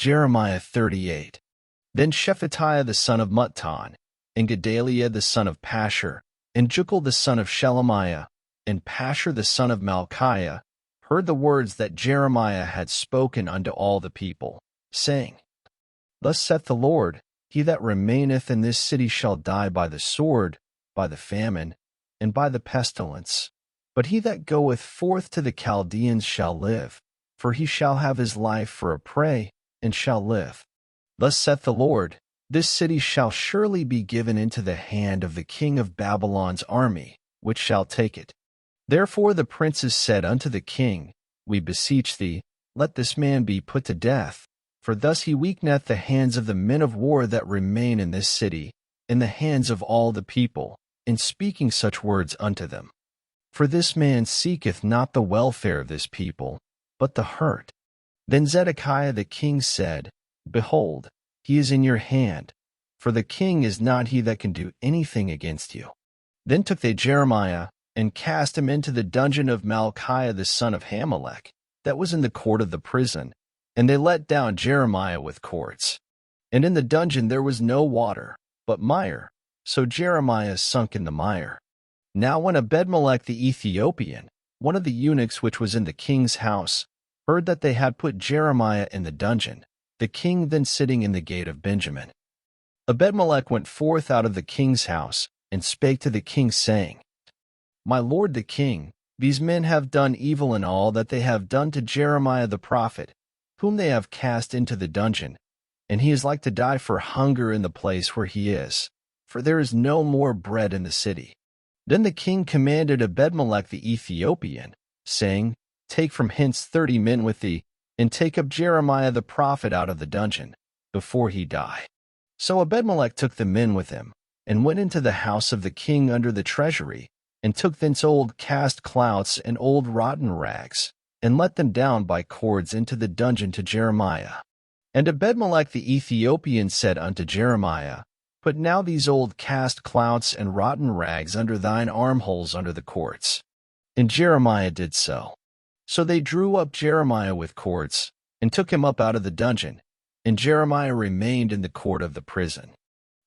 Jeremiah 38. Then Shephatiah the son of Muttan, and Gedaliah the son of Pashur, and Jucal the son of Shelemiah, and Pashur the son of Malchiah, heard the words that Jeremiah had spoken unto all the people, saying, Thus saith the Lord, He that remaineth in this city shall die by the sword, by the famine, and by the pestilence. But he that goeth forth to the Chaldeans shall live, for he shall have his life for a prey, and shall live. Thus saith the Lord, This city shall surely be given into the hand of the king of Babylon's army, which shall take it. Therefore the princes said unto the king, We beseech thee, let this man be put to death, for thus he weakeneth the hands of the men of war that remain in this city, in the hands of all the people, in speaking such words unto them. For this man seeketh not the welfare of this people, but the hurt. Then Zedekiah the king said, Behold, he is in your hand, for the king is not he that can do anything against you. Then took they Jeremiah, and cast him into the dungeon of Malchiah the son of Hamelech, that was in the court of the prison, and they let down Jeremiah with cords. And in the dungeon there was no water, but mire, so Jeremiah sunk in the mire. Now when Ebedmelech the Ethiopian, one of the eunuchs which was in the king's house, heard that they had put Jeremiah in the dungeon, the king then sitting in the gate of Benjamin, Ebedmelech went forth out of the king's house, and spake to the king, saying, My lord the king, these men have done evil in all that they have done to Jeremiah the prophet, whom they have cast into the dungeon, and he is like to die for hunger in the place where he is, for there is no more bread in the city. Then the king commanded Ebedmelech the Ethiopian, saying, Take from hence 30 men with thee, and take up Jeremiah the prophet out of the dungeon, before he die. So Ebedmelech took the men with him, and went into the house of the king under the treasury, and took thence old cast clouts and old rotten rags, and let them down by cords into the dungeon to Jeremiah. And Ebedmelech the Ethiopian said unto Jeremiah, Put now these old cast clouts and rotten rags under thine armholes under the cords. And Jeremiah did so. So they drew up Jeremiah with cords, and took him up out of the dungeon, and Jeremiah remained in the court of the prison.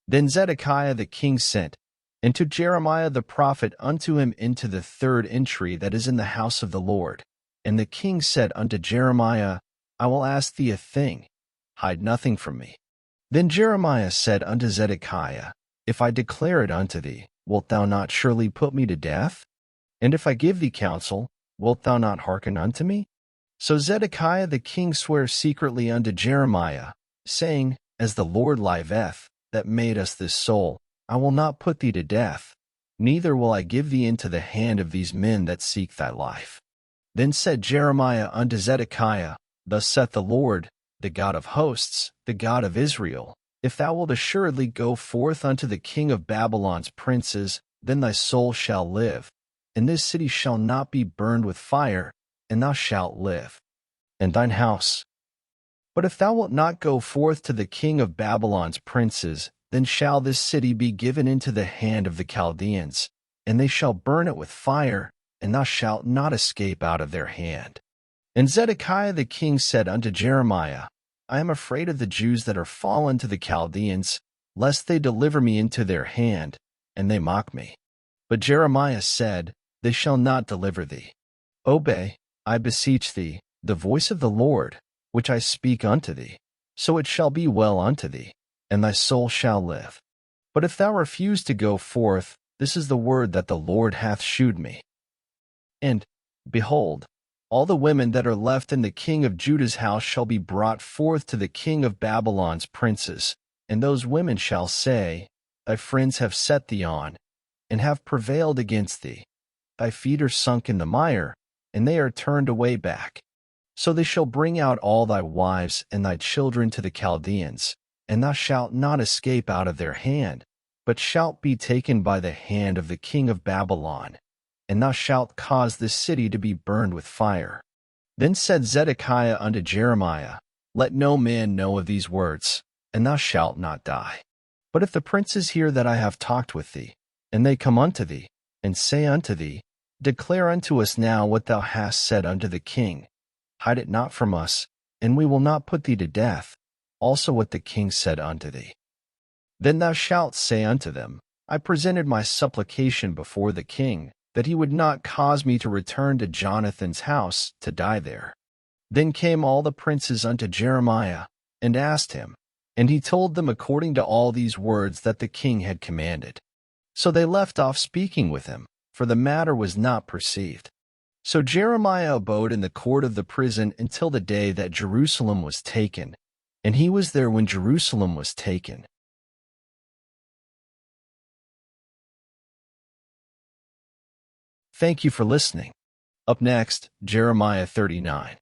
Then Zedekiah the king sent, and took Jeremiah the prophet unto him into the third entry that is in the house of the Lord. And the king said unto Jeremiah, I will ask thee a thing, hide nothing from me. Then Jeremiah said unto Zedekiah, If I declare it unto thee, wilt thou not surely put me to death? And if I give thee counsel, wilt thou not hearken unto me? So Zedekiah the king sware secretly unto Jeremiah, saying, As the Lord liveth, that made us this soul, I will not put thee to death, neither will I give thee into the hand of these men that seek thy life. Then said Jeremiah unto Zedekiah, Thus saith the Lord, the God of hosts, the God of Israel, If thou wilt assuredly go forth unto the king of Babylon's princes, then thy soul shall live, and this city shall not be burned with fire, and thou shalt live, and thine house. But if thou wilt not go forth to the king of Babylon's princes, then shall this city be given into the hand of the Chaldeans, and they shall burn it with fire, and thou shalt not escape out of their hand. And Zedekiah the king said unto Jeremiah, I am afraid of the Jews that are fallen to the Chaldeans, lest they deliver me into their hand, and they mock me. But Jeremiah said, They shall not deliver thee. Obey, I beseech thee, the voice of the Lord, which I speak unto thee, so it shall be well unto thee, and thy soul shall live. But if thou refuse to go forth, this is the word that the Lord hath shewed me. And, behold, all the women that are left in the king of Judah's house shall be brought forth to the king of Babylon's princes, and those women shall say, Thy friends have set thee on, and have prevailed against thee. Thy feet are sunk in the mire, and they are turned away back. So they shall bring out all thy wives and thy children to the Chaldeans, and thou shalt not escape out of their hand, but shalt be taken by the hand of the king of Babylon, and thou shalt cause this city to be burned with fire. Then said Zedekiah unto Jeremiah, Let no man know of these words, and thou shalt not die. But if the princes hear that I have talked with thee, and they come unto thee, and say unto thee, Declare unto us now what thou hast said unto the king, hide it not from us, and we will not put thee to death, also what the king said unto thee. Then thou shalt say unto them, I presented my supplication before the king, that he would not cause me to return to Jonathan's house to die there. Then came all the princes unto Jeremiah, and asked him, and he told them according to all these words that the king had commanded. So they left off speaking with him, for the matter was not perceived. So Jeremiah abode in the court of the prison until the day that Jerusalem was taken, and he was there when Jerusalem was taken. Thank you for listening. Up next, Jeremiah 39.